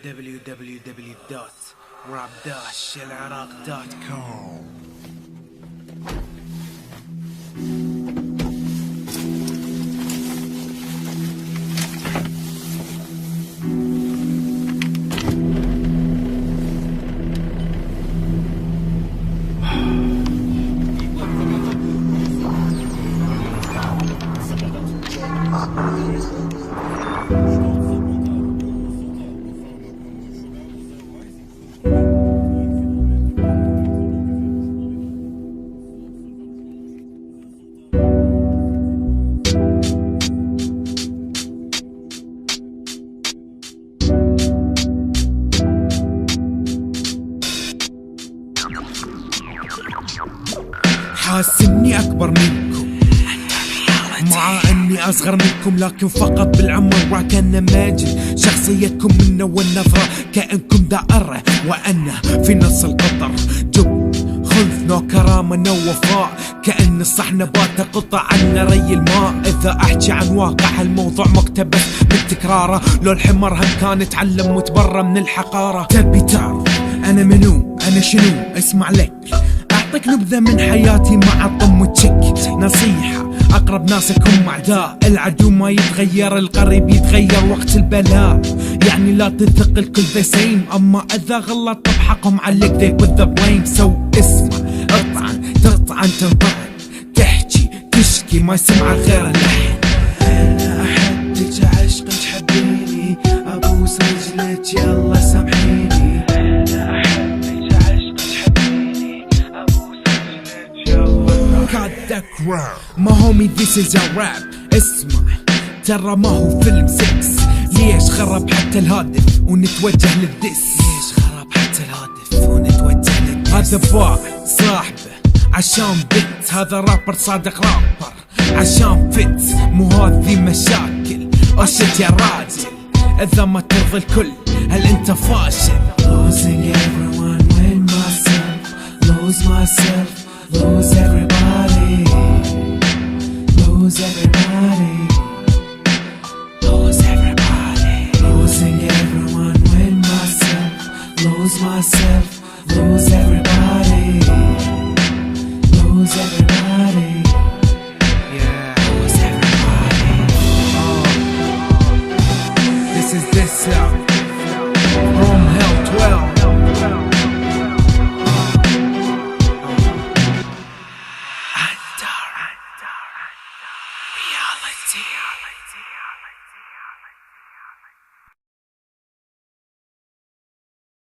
www.rap-العراق.com. حاس اني اكبر منكم مع اني اصغر منكم، لكن فقط بالعمر وكأن ماجد. شخصيتكم من اول نظرة كأنكم دائرة وانا في نص القطر. جو خلف نو كرامة نو وفاء، كأن الصحن بات قطع عنا ري الماء. اذا احكي عن واقع الموضوع مقتبس من تكراره، لو الحمر هم كان اتعلم وتبرى من الحقارة. تبي تعرف انا منو انا شنو؟ اسمع لك اعطيك نبذة من حياتي مع الطم وتشك. نصيحة اقرب ناسك هم اعداء، العدو ما يتغير القريب يتغير وقت البلاء. يعني لا تثق الكل ذا سيم، اما اذا غلط بحقهم عليك ذي with the blame. سو اسمع اطعن تطعن تنطعن، تحكي تشكي ما يسمع غير اللحن. انا احبك عشقك حبيني، ابوس رجلك يلا سامحيني. ما هومي this is a rap. اسمع ترى ما هو فيلم 6. ليش خرب حتى الهادف ونتوجه للدس؟ ليش خرب حتى الهادف ونتوجه للدس؟ هذا باع صاحبه عشان بنت، هذا رابر صادق رابر عشان فت. مو هذي مشاكل اشد يا راجل، اذا ما ترضي الكل هل انت فاشل؟ Losing everyone with myself, lose myself, lose everybody, lose everybody, lose everybody. Losing everyone with myself, lose myself, lose everybody, lose everybody, yeah, lose everybody. This is this out from Hell 12.